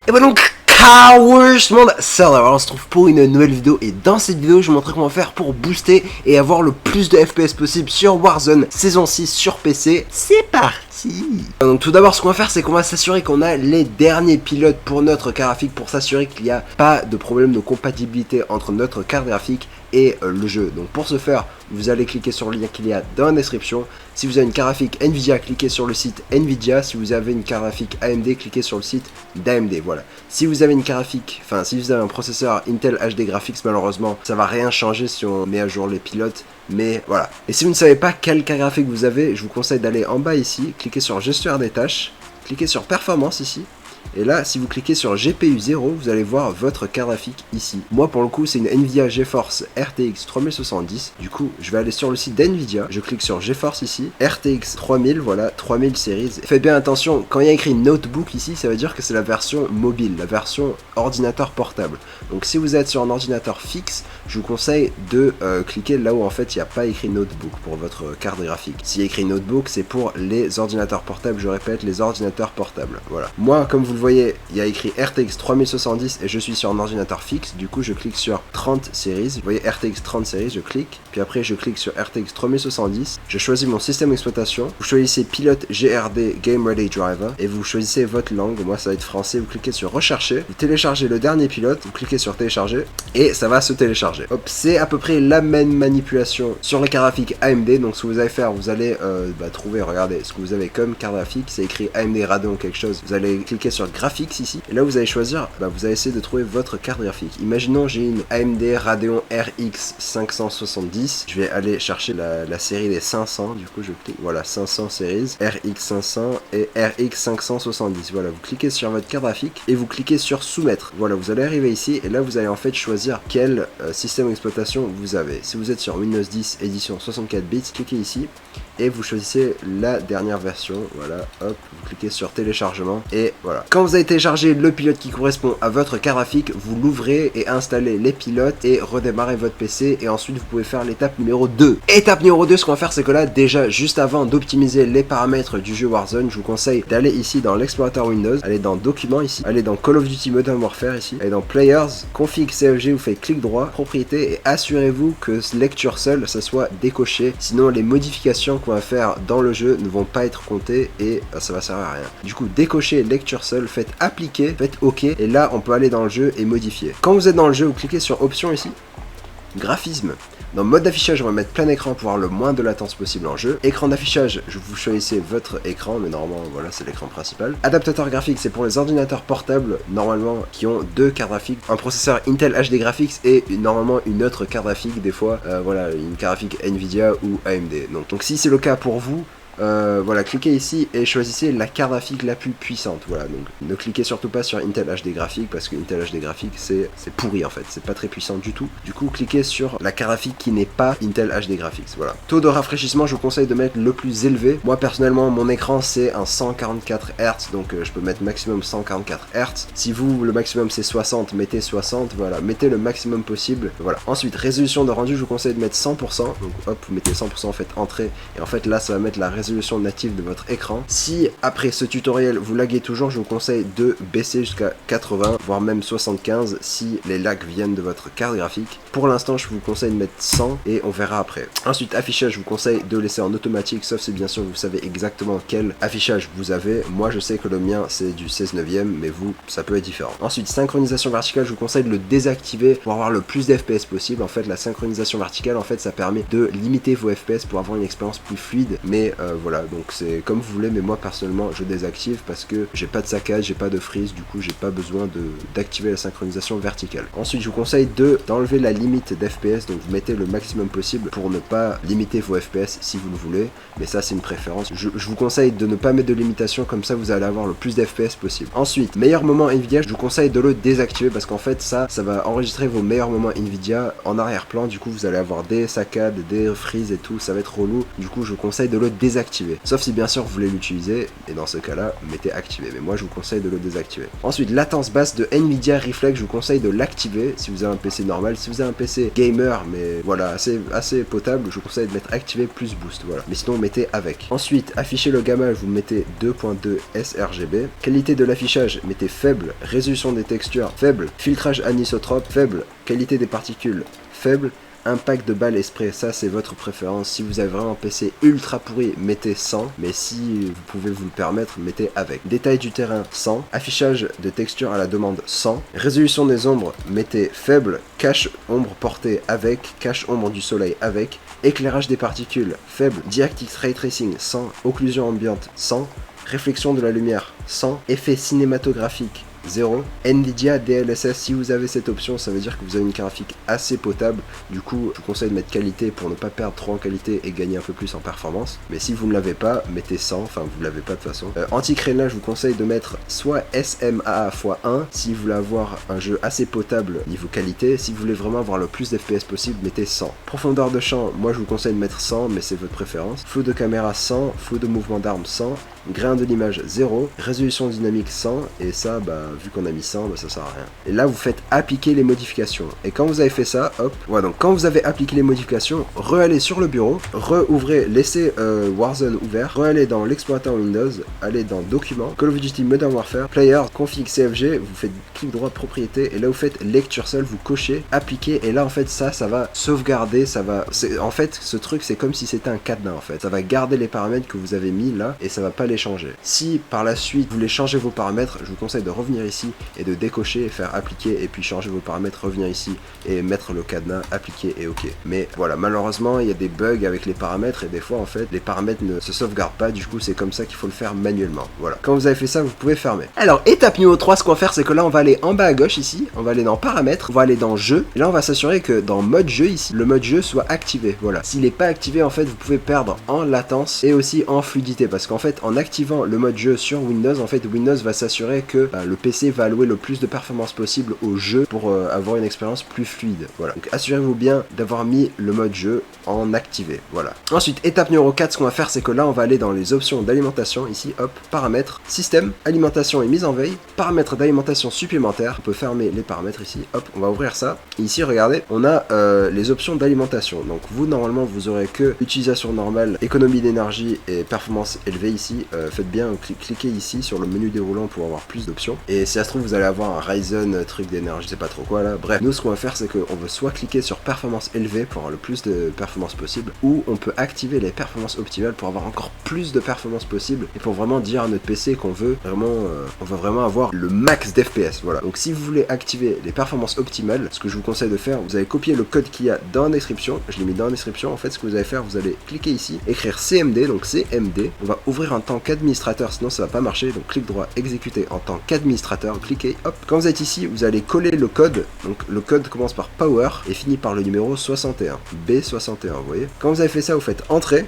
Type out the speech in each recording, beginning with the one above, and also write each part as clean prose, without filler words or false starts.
Et bah donc, Cowards monde, ça alors on se trouve pour une nouvelle vidéo et dans cette vidéo je vous montre comment faire pour booster et avoir le plus de FPS possible sur Warzone saison 6 sur PC. C'est parti. Donc tout d'abord ce qu'on va faire c'est qu'on va s'assurer qu'on a les derniers pilotes pour notre carte graphique pour s'assurer qu'il n'y a pas de problème de compatibilité entre notre carte graphique et le jeu. Donc pour ce faire, vous allez cliquer sur le lien qu'il y a dans la description. Si vous avez une carte graphique Nvidia, cliquez sur le site Nvidia. Si vous avez une carte graphique AMD, cliquez sur le site d'AMD. Voilà. Si vous avez une carte graphique, enfin si vous avez un processeur Intel HD Graphics, malheureusement, ça va rien changer si on met à jour les pilotes. Mais voilà. Et si vous ne savez pas quelle carte graphique vous avez, je vous conseille d'aller en bas ici, cliquez sur gestionnaire des tâches, cliquez sur performance ici. Et là, si vous cliquez sur GPU 0, vous allez voir votre carte graphique ici. Moi, pour le coup, c'est une Nvidia GeForce RTX 3070. Du coup, je vais aller sur le site d'Nvidia. Je clique sur GeForce ici. RTX 3000, voilà, 3000 series. Faites bien attention, quand il y a écrit notebook ici, ça veut dire que c'est la version mobile, la version ordinateur portable. Donc, si vous êtes sur un ordinateur fixe, je vous conseille de cliquer là où en fait il n'y a pas écrit notebook pour votre carte graphique. S'il y a écrit notebook, c'est pour les ordinateurs portables, je répète, les ordinateurs portables. Voilà. Moi, comme vous le voyez, il y a écrit RTX 3070 et je suis sur un ordinateur fixe, du coup je clique sur 30 series, vous voyez RTX 30 series, je clique, puis après je clique sur RTX 3070, je choisis mon système d'exploitation, vous choisissez pilote GRD Game Ready Driver et vous choisissez votre langue, moi ça va être français, vous cliquez sur rechercher, vous téléchargez le dernier pilote, vous cliquez sur télécharger et ça va se télécharger. Hop, c'est à peu près la même manipulation sur les cartes graphiques AMD, donc ce que vous allez faire, vous allez trouver, regardez, ce que vous avez comme carte graphique, c'est écrit AMD Radeon quelque chose, vous allez cliquer sur graphics ici, et là vous allez choisir, vous allez essayer de trouver votre carte graphique. Imaginons j'ai une AMD Radeon RX 570, je vais aller chercher la série des 500, du coup je clique, voilà, 500 séries, RX 500 et RX 570, voilà, vous cliquez sur votre carte graphique et vous cliquez sur soumettre, voilà, vous allez arriver ici, et là vous allez en fait choisir quel système d'exploitation vous avez. Si vous êtes sur Windows 10 édition 64 bits, cliquez ici, et vous choisissez la dernière version, voilà, hop, vous cliquez sur téléchargement, et voilà. Quand vous avez téléchargé le pilote qui correspond à votre carte graphique, vous l'ouvrez et installez les pilotes et redémarrez votre PC, et ensuite vous pouvez faire l'étape numéro 2. Étape numéro 2, ce qu'on va faire c'est que là, déjà, juste avant d'optimiser les paramètres du jeu Warzone, je vous conseille d'aller ici dans l'explorateur Windows, aller dans Documents ici, aller dans Call of Duty Modern Warfare ici, aller dans Players, Config CFG, vous faites clic droit, Propriété, et assurez-vous que lecture seule, ça soit décoché, sinon les modifications qu'on va faire dans le jeu ne vont pas être comptées et ça va servir à rien. Du coup, décochez lecture seule, faites appliquer, faites OK, et là on peut aller dans le jeu et modifier. Quand vous êtes dans le jeu, vous cliquez sur option ici, graphisme. Dans mode d'affichage, on va mettre plein écran pour avoir le moins de latence possible en jeu. Écran d'affichage, vous choisissez votre écran, mais normalement, voilà, c'est l'écran principal. Adaptateur graphique, c'est pour les ordinateurs portables, normalement, qui ont deux cartes graphiques. Un processeur Intel HD Graphics et normalement une autre carte graphique, des fois, voilà, une carte graphique Nvidia ou AMD. Donc si c'est le cas pour vous, voilà, cliquez ici et choisissez la carte graphique la plus puissante. Voilà, donc ne cliquez surtout pas sur Intel HD Graphics parce que Intel HD Graphics c'est pourri en fait, c'est pas très puissant du tout. Du coup, cliquez sur la carte graphique qui n'est pas Intel HD Graphics. Voilà. Taux de rafraîchissement, je vous conseille de mettre le plus élevé. Moi personnellement, mon écran c'est un 144 Hz, donc je peux mettre maximum 144 Hz. Si vous, le maximum c'est 60, mettez 60. Voilà, mettez le maximum possible. Voilà. Ensuite, résolution de rendu, je vous conseille de mettre 100%. Donc hop, vous mettez 100%, faites entrée et en fait là ça va mettre la résolution native de votre écran. Si après ce tutoriel vous laguez toujours, je vous conseille de baisser jusqu'à 80 voire même 75 si les lags viennent de votre carte graphique. Pour l'instant, je vous conseille de mettre 100 et on verra après. Ensuite, affichage, je vous conseille de laisser en automatique, sauf si bien sûr vous savez exactement quel affichage vous avez. Moi je sais que le mien c'est du 16/9, mais vous ça peut être différent. Ensuite, synchronisation verticale, je vous conseille de le désactiver pour avoir le plus d'FPS possible. En fait, la synchronisation verticale, en fait, ça permet de limiter vos FPS pour avoir une expérience plus fluide, mais voilà, donc c'est comme vous voulez, mais moi personnellement je désactive parce que j'ai pas de saccade, j'ai pas de freeze, du coup j'ai pas besoin d'activer la synchronisation verticale. Ensuite, je vous conseille d'enlever la limite d'FPS, donc vous mettez le maximum possible pour ne pas limiter vos FPS si vous le voulez, mais ça c'est une préférence. Je vous conseille de ne pas mettre de limitation, comme ça vous allez avoir le plus d'FPS possible. Ensuite, meilleur moment Nvidia, je vous conseille de le désactiver parce qu'en fait ça va enregistrer vos meilleurs moments Nvidia en arrière-plan, du coup vous allez avoir des saccades, des freezes et tout, ça va être relou, du coup je vous conseille de le désactiver. désactiver. Sauf si bien sûr vous voulez l'utiliser, et dans ce cas-là, mettez activé. Mais moi je vous conseille de le désactiver. Ensuite, latence basse de Nvidia Reflex, je vous conseille de l'activer si vous avez un PC normal. Si vous avez un PC gamer, mais voilà, assez potable, je vous conseille de mettre activé plus boost, voilà. Mais sinon, mettez avec. Ensuite, afficher le gamma, vous mettez 2.2 sRGB. Qualité de l'affichage, mettez faible. Résolution des textures, faible. Filtrage anisotrope, faible. Qualité des particules, faible. Impact de balle et spray, ça c'est votre préférence. Si vous avez vraiment un PC ultra pourri, mettez 100. Mais si vous pouvez vous le permettre, mettez avec. Détail du terrain, 100. Affichage de texture à la demande, 100. Résolution des ombres, mettez faible. Cache ombre portée avec. Cache ombre du soleil avec. Éclairage des particules, faible. DirectX Ray Tracing, 100. Occlusion ambiante, 100. Réflexion de la lumière, 100. Effet cinématographique, 0. Nvidia DLSS, si vous avez cette option, ça veut dire que vous avez une graphique assez potable. Du coup, je vous conseille de mettre qualité pour ne pas perdre trop en qualité et gagner un peu plus en performance. Mais si vous ne l'avez pas, mettez 100, enfin vous ne l'avez pas de toute façon. Anti-crénelage, je vous conseille de mettre soit SMAA x1 si vous voulez avoir un jeu assez potable niveau qualité. Si vous voulez vraiment avoir le plus d'FPS possible, mettez 100. Profondeur de champ, moi je vous conseille de mettre 100, mais c'est votre préférence. Flou de caméra 100, flou de mouvement d'arme 100. Grain de l'image 0, résolution dynamique 100, et ça, vu qu'on a mis 100, ça sert à rien. Et là, vous faites appliquer les modifications. Et quand vous avez fait ça, hop, voilà, donc quand vous avez appliqué les modifications, re-allez sur le bureau, re-ouvrez, laissez Warzone ouvert, re-allez dans l'explorateur Windows, allez dans Documents, Call of Duty Modern Warfare, Player, Config CFG, vous faites clic droit propriété, et là vous faites lecture seule, vous cochez, appliquer, et là en fait ça va sauvegarder, en fait ce truc c'est comme si c'était un cadenas en fait, ça va garder les paramètres que vous avez mis là, et ça va pas les changer. Si par la suite vous voulez changer vos paramètres, je vous conseille de revenir ici et de décocher et faire appliquer et puis changer vos paramètres, revenir ici et mettre le cadenas, appliquer et ok. Mais voilà, malheureusement il y a des bugs avec les paramètres et des fois en fait les paramètres ne se sauvegardent pas, du coup c'est comme ça qu'il faut le faire manuellement. Voilà, quand vous avez fait ça vous pouvez fermer. Alors étape numéro 3, ce qu'on va faire c'est que là on va aller en bas à gauche ici, on va aller dans paramètres, on va aller dans jeu et là on va s'assurer que dans mode jeu ici, le mode jeu soit activé. Voilà, s'il n'est pas activé en fait vous pouvez perdre en latence et aussi en fluidité parce qu'en fait en activant le mode jeu sur Windows, en fait Windows va s'assurer que le PC va allouer le plus de performance possible au jeu pour avoir une expérience plus fluide. Voilà, donc assurez-vous bien d'avoir mis le mode jeu en activé. Voilà. Ensuite, étape numéro 4, ce qu'on va faire c'est que là on va aller dans les options d'alimentation, ici hop, paramètres, système, alimentation et mise en veille, paramètres d'alimentation supplémentaires, on peut fermer les paramètres ici, hop, on va ouvrir ça. Et ici regardez, on a les options d'alimentation, donc vous normalement vous aurez que utilisation normale, économie d'énergie et performance élevée ici, faites bien cliquez ici sur le menu déroulant pour avoir plus d'options. Et si ça se trouve vous allez avoir un Ryzen truc d'énergie, je sais pas trop quoi là. Bref, nous ce qu'on va faire c'est qu'on veut soit cliquer sur performance élevée pour avoir le plus de performance possible, ou on peut activer les performances optimales pour avoir encore plus de performance possible et pour vraiment dire à notre PC qu'on veut vraiment on va vraiment avoir le max d'FPS. Voilà. Donc si vous voulez activer les performances optimales, ce que je vous conseille de faire, vous allez copier le code qu'il y a dans la description. Je l'ai mis dans la description. En fait ce que vous allez faire, vous allez cliquer ici, écrire CMD, donc CMD. On va ouvrir en tant qu'administrateur, sinon ça va pas marcher. Donc clic droit, exécuter en tant qu'administrateur, cliquez, hop. Quand vous êtes ici, vous allez coller le code. Donc le code commence par Power et finit par le numéro 61, B61, vous voyez. Quand vous avez fait ça, vous faites Entrée.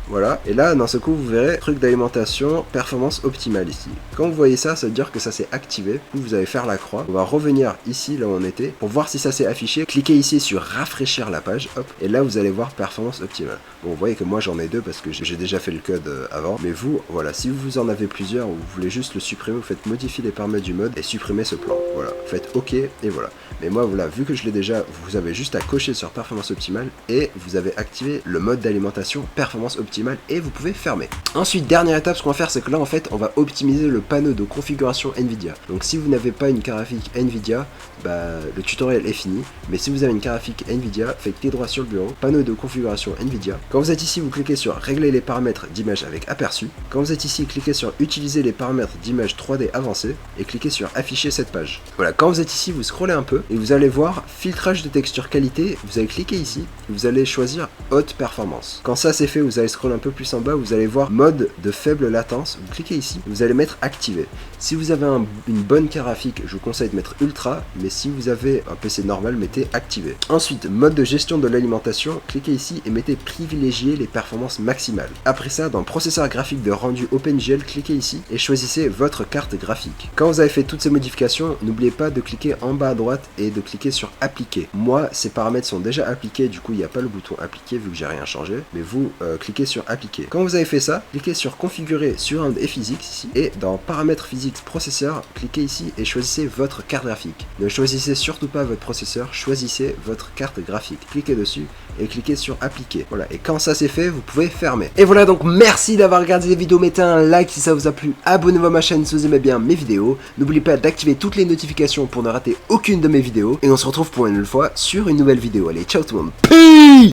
Voilà, et là, dans ce coup, vous verrez truc d'alimentation, performance optimale ici. Quand vous voyez ça, ça veut dire que ça s'est activé. Vous allez faire la croix. On va revenir ici, là où on était, pour voir si ça s'est affiché. Cliquez ici sur rafraîchir la page, hop, et là, vous allez voir performance optimale. Bon, vous voyez que moi, j'en ai deux parce que j'ai déjà fait le code avant. Mais vous, voilà, si vous en avez plusieurs ou vous voulez juste le supprimer, vous faites modifier les paramètres du mode et supprimer ce plan. Voilà, vous faites OK et voilà. Mais moi, voilà, vu que je l'ai déjà, vous avez juste à cocher sur performance optimale et vous avez activé le mode d'alimentation performance optimale et vous pouvez fermer. Ensuite, dernière étape, ce qu'on va faire, c'est que là, en fait, on va optimiser le panneau de configuration Nvidia. Donc, si vous n'avez pas une carte graphique Nvidia, le tutoriel est fini. Mais si vous avez une carte graphique Nvidia, faites clic droit sur le bureau, panneau de configuration Nvidia. Quand vous êtes ici, vous cliquez sur régler les paramètres d'image avec aperçu. Quand vous êtes ici, cliquez sur utiliser les paramètres d'image 3D avancée et cliquez sur afficher cette page. Voilà, quand vous êtes ici, vous scrollez un peu et vous allez voir filtrage de texture qualité. Vous allez cliquer ici, vous allez choisir haute performance. Quand ça c'est fait, vous allez scroller un peu plus en bas, vous allez voir mode de faible latence. Vous cliquez ici, vous allez mettre activé. Si vous avez une bonne carte graphique, je vous conseille de mettre ultra, mais si vous avez un PC normal, mettez activé. Ensuite, mode de gestion de l'alimentation, cliquez ici et mettez privilégier les performances maximales. Après ça, dans processeur graphique de rendu OpenGL, cliquez ici et choisissez votre carte graphique. Quand vous avez fait toutes ces modifications, n'oubliez pas de cliquer en bas à droite et de cliquer sur appliquer. Moi, ces paramètres sont déjà appliqués, du coup il n'y a pas le bouton appliquer vu que j'ai rien changé, mais vous cliquez sur appliquer. Quand vous avez fait ça, cliquez sur configurer Surround et Physics ici, et dans paramètres physiques processeur, cliquez ici et choisissez votre carte graphique. Ne choisissez surtout pas votre processeur, choisissez votre carte graphique. Cliquez dessus et cliquez sur appliquer. Voilà, et quand ça c'est fait, vous pouvez fermer. Et voilà, donc merci d'avoir regardé les vidéos, mettez un like si ça vous a plu, abonnez-vous à ma chaîne si vous aimez bien mes vidéos, n'oubliez pas d'activer toutes les notifications pour ne rater aucune de mes vidéos, et on se retrouve pour une nouvelle fois sur une nouvelle vidéo. Allez, ciao tout le monde, peace.